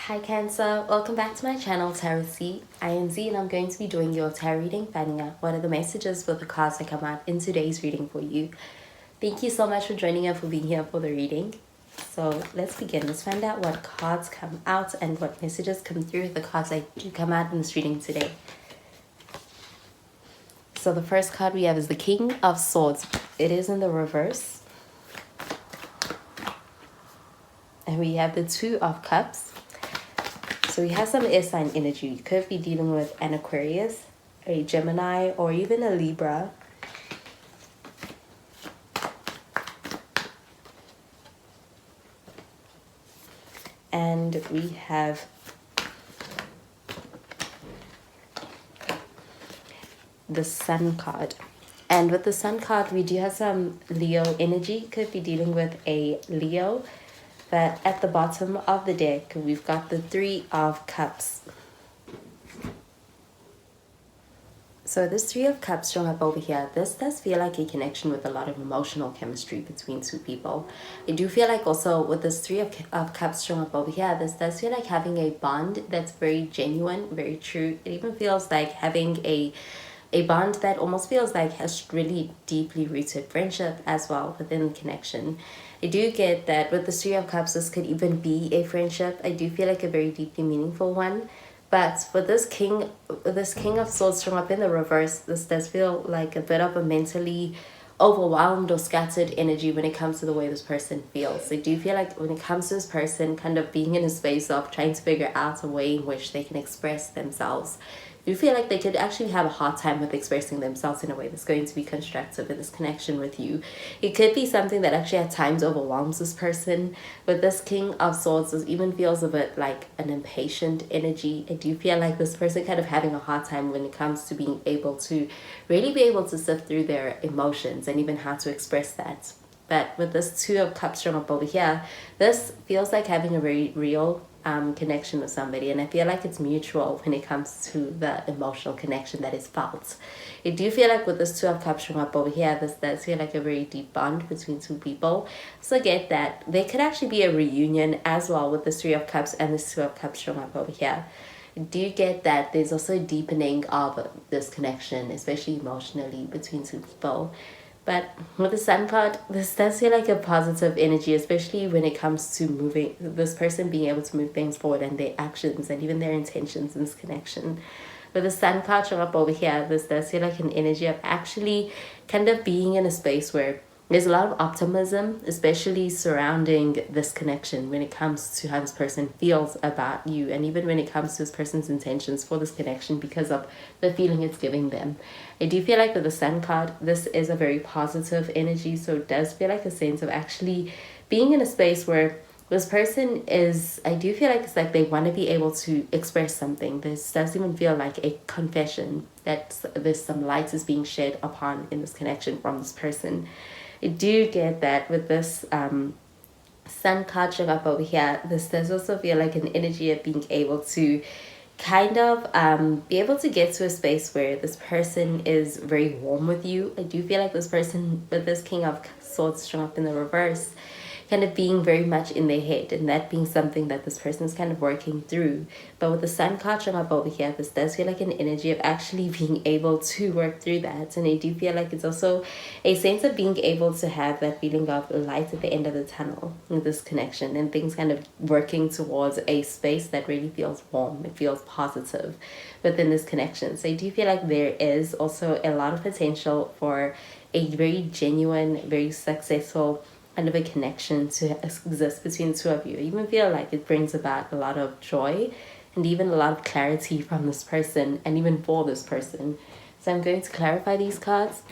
Hi Cancer, welcome back to my channel Tarot C. I am Z and I'm going to be doing your tarot reading, finding out what are the messages for the cards that come out in today's reading for you. Thank you so much for joining and for being here for the reading. So let's begin. Let's find out what cards come out and what messages come through with the cards that do come out in this reading today. So the first card we have is the King of Swords. It is in the reverse. And we have the Two of Cups. So we have some air sign energy. You could be dealing with an Aquarius, a Gemini, or even a Libra. And we have the Sun card. And with the Sun card, we do have some Leo energy. Could be dealing with a Leo. But at the bottom of the deck, we've got the Three of Cups. So this Three of Cups showing up over here, this does feel like a connection with a lot of emotional chemistry between two people. I do feel like also with this Three of Cups showing up over here, this does feel like having a bond that's very genuine, very true. It even feels like having a bond that almost feels like has really deeply rooted friendship as well within the connection. I do get that with the Three of Cups, this could even be a friendship. I do feel like a very deeply meaningful one. But for this King of Swords showing up in the reverse, this does feel like a bit of a mentally overwhelmed or scattered energy when it comes to the way this person feels. I do feel like when it comes to this person kind of being in a space of trying to figure out a way in which they can express themselves, you feel like they could actually have a hard time with expressing themselves in a way that's going to be constructive in this connection with you. It could be something that actually at times overwhelms this person. But this King of Swords, this even feels a bit like an impatient energy. I do feel like this person kind of having a hard time when it comes to being able to really be able to sift through their emotions and even how to express that. But with this Two of Cups shown up over here, this feels like having a very real connection with somebody, and I feel like it's mutual when it comes to the emotional connection that is felt. I do feel like with this Two of Cups showing up over here, this does feel like a very deep bond between two people. So get that there could actually be a reunion as well with this Three of Cups and this Two of Cups showing up over here. Do you get that there's also a deepening of this connection, especially emotionally, between two people? But with the Sun card, this does feel like a positive energy, especially when it comes to moving, this person being able to move things forward and their actions and even their intentions in this connection. With the Sun card showing up over here, this does feel like an energy of actually kind of being in a space where there's a lot of optimism, especially surrounding this connection when it comes to how this person feels about you, and even when it comes to this person's intentions for this connection because of the feeling it's giving them. I do feel like with the Sun card, this is a very positive energy, so it does feel like a sense of actually being in a space where this person is, I do feel like it's like they want to be able to express something. This does even feel like a confession that there's some light is being shed upon in this connection from this person. I do get that with this Sun card showing up over here, this does also feel like an energy of being able to kind of be able to get to a space where this person is very warm with you. I do feel like this person with this King of Swords showing up in the reverse, kind of being very much in their head, and that being something that this person is kind of working through. But with the Sun card showing up over here, this does feel like an energy of actually being able to work through that. And I do feel like it's also a sense of being able to have that feeling of light at the end of the tunnel with this connection, and things kind of working towards a space that really feels warm. It feels positive within this connection. So I do feel like there is also a lot of potential for a very genuine, very successful kind of a connection to exist between the two of you. I even feel like it brings about a lot of joy and even a lot of clarity from this person and even for this person. So I'm going to clarify these cards.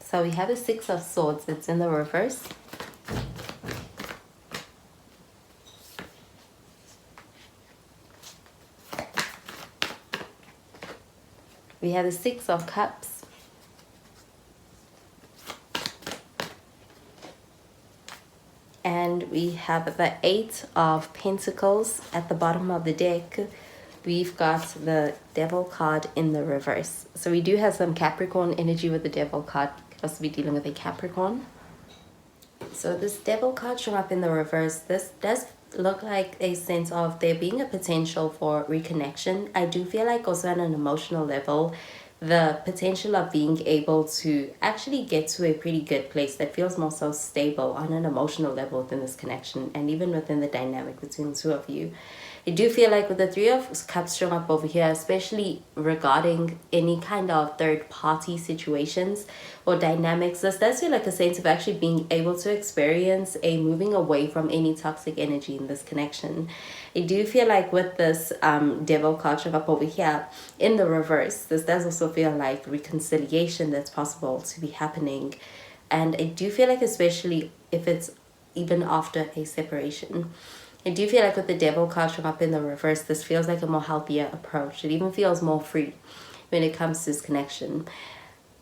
So we have a Six of Swords. It's in the reverse. We have the Six of Cups. And we have the Eight of Pentacles at the bottom of the deck. We've got the Devil card in the reverse. So we do have some Capricorn energy with the Devil card. Could also be dealing with a Capricorn. So this Devil card showing up in the reverse, this does look like a sense of there being a potential for reconnection. I do feel like also on an emotional level, the potential of being able to actually get to a pretty good place that feels more so stable on an emotional level within this connection and even within the dynamic between the two of you. I do feel like with the Three of Cups showing up over here, especially regarding any kind of third party situations or dynamics, this does feel like a sense of actually being able to experience a moving away from any toxic energy in this connection. I do feel like with this Devil card showing up over here in the reverse, this does also feel like reconciliation that's possible to be happening. And I do feel like especially if it's even after a separation, I do feel like with the Devil card showing up in the reverse, this feels like a more healthier approach. It even feels more free when it comes to this connection.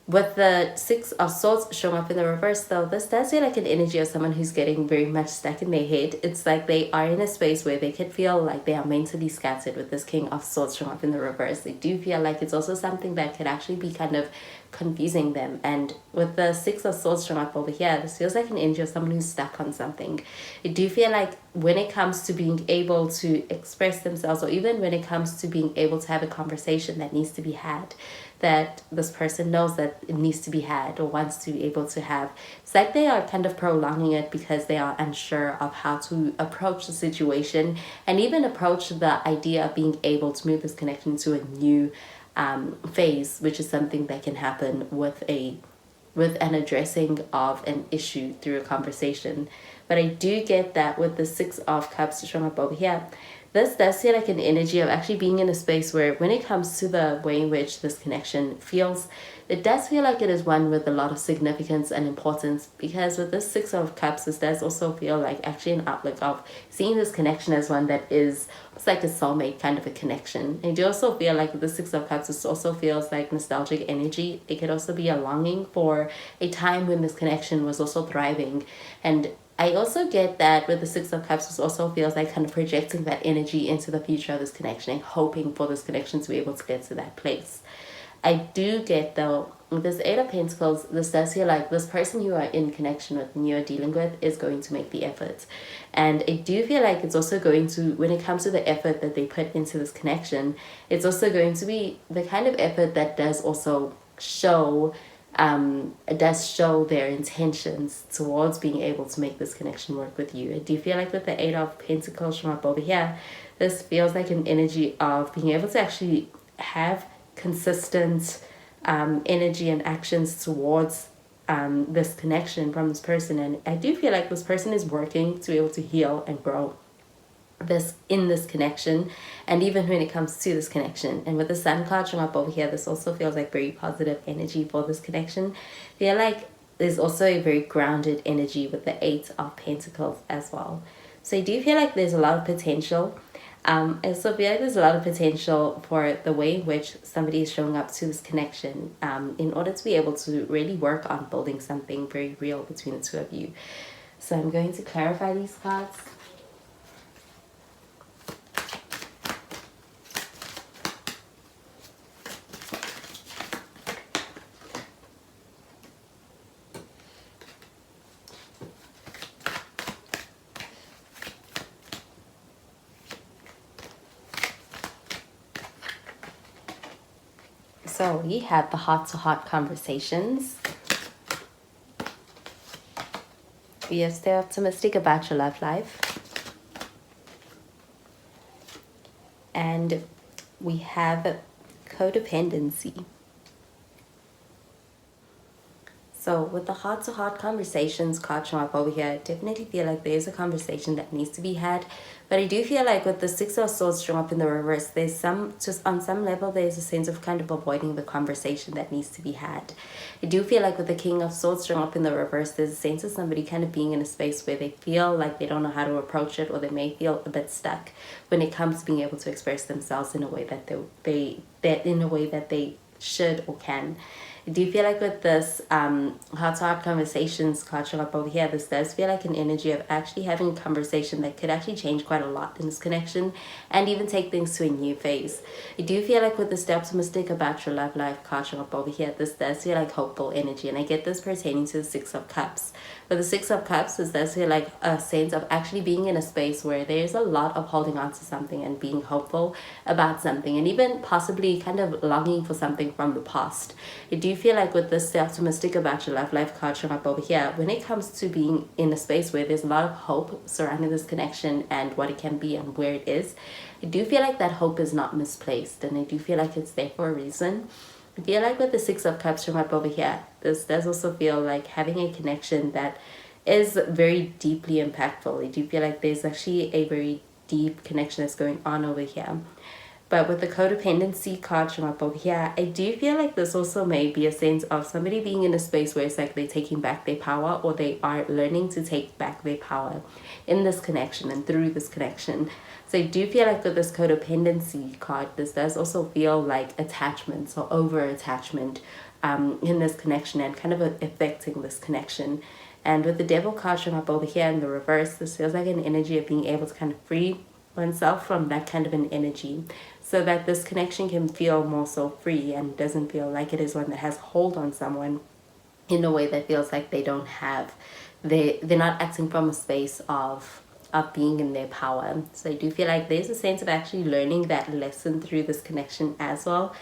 With the Six of Swords showing up in the reverse, though, this does feel like an energy of someone who's getting very much stuck in their head. It's like they are in a space where they could feel like they are mentally scattered with this King of Swords showing up in the reverse. They do feel like it's also something that could actually be kind of confusing them. And with the Six of Swords showing up over here, this feels like an energy of someone who's stuck on something. I do feel like when it comes to being able to express themselves, or even when it comes to being able to have a conversation that needs to be had, that this person knows that it needs to be had or wants to be able to have. It's like they are kind of prolonging it because they are unsure of how to approach the situation and even approach the idea of being able to move this connection to a new phase, which is something that can happen with an addressing of an issue through a conversation. But I do get that with the Six of Cups showing up over here, this does feel like an energy of actually being in a space where when it comes to the way in which this connection feels, it does feel like it is one with a lot of significance and importance, because with this Six of Cups, this does also feel like actually an outlook of seeing this connection as one that is, it's like a soulmate kind of a connection. I do also feel like with the Six of Cups, this also feels like nostalgic energy. It could also be a longing for a time when this connection was also thriving. And I also get that with the Six of Cups, this also feels like kind of projecting that energy into the future of this connection and hoping for this connection to be able to get to that place. I do get, though, with this Eight of Pentacles, this does feel like this person you are in connection with and you are dealing with is going to make the effort. And I do feel like it's also going to, when it comes to the effort that they put into this connection, it's also going to be the kind of effort that does also show their intentions towards being able to make this connection work with you. I do feel like with the Eight of Pentacles from up over here, this feels like an energy of being able to actually have consistent energy and actions towards this connection from this person. And I do feel like this person is working to be able to heal and grow this connection, and even when it comes to this connection. And with the Sun card showing up over here, this also feels like very positive energy for this connection. I feel like there's also a very grounded energy with the Eight of Pentacles as well. So I do feel like there's a lot of potential. I also feel like there's a lot of potential for the way in which somebody is showing up to this connection in order to be able to really work on building something very real between the two of you. So I'm going to clarify these cards. So we have the heart-to-heart conversations. Yes, stay optimistic about your love life. And we have codependency. So with the heart-to-heart conversations card showing up over here, I definitely feel like there's a conversation that needs to be had. But I do feel like with the Six of Swords showing up in the reverse, there's just on some level, there's a sense of kind of avoiding the conversation that needs to be had. I do feel like with the King of Swords showing up in the reverse, there's a sense of somebody kind of being in a space where they feel like they don't know how to approach it, or they may feel a bit stuck when it comes to being able to express themselves in a way that they should or can. I do feel like with this heart-to-heart conversations card showing up over here, this does feel like an energy of actually having a conversation that could actually change quite a lot in this connection and even take things to a new phase. I do feel like with the stay optimistic about your love life card showing up over here, this does feel like hopeful energy, and I get this pertaining to the Six of Cups. But the Six of Cups is does feel like a sense of actually being in a space where there's a lot of holding on to something and being hopeful about something, and even possibly kind of longing for something from the past. I do feel like with this optimistic about your love life card showing up over here, when it comes to being in a space where there's a lot of hope surrounding this connection and what it can be and where it is, I do feel like that hope is not misplaced, and I do feel like it's there for a reason. I feel like with the Six of Cups showing up over here, this does also feel like having a connection that is very deeply impactful. I do feel like there's actually a very deep connection that's going on over here. But with the codependency card showing up over here, I do feel like this also may be a sense of somebody being in a space where it's like they're taking back their power, or they are learning to take back their power in this connection and through this connection. So I do feel like with this codependency card, this does also feel like attachments or over attachment in this connection and kind of affecting this connection. And with the devil card showing up over here in the reverse, this feels like an energy of being able to kind of free oneself from that kind of an energy, so that this connection can feel more so free and doesn't feel like it is one that has hold on someone in a way that feels like they don't have, they're not acting from a space of being in their power. So I do feel like there's a sense of actually learning that lesson through this connection as well.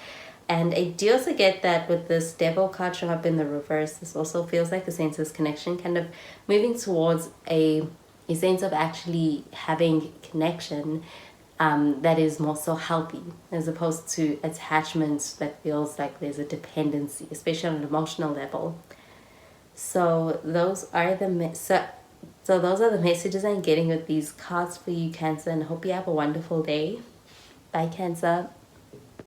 And I do also get that with this devil card showing up in the reverse, this also feels like a sense of this connection kind of moving towards a sense of actually having connection that is more so healthy, as opposed to attachments that feels like there's a dependency, especially on an emotional level. So those are so those are the messages I'm getting with these cards for you, Cancer, and I hope you have a wonderful day. Bye, Cancer.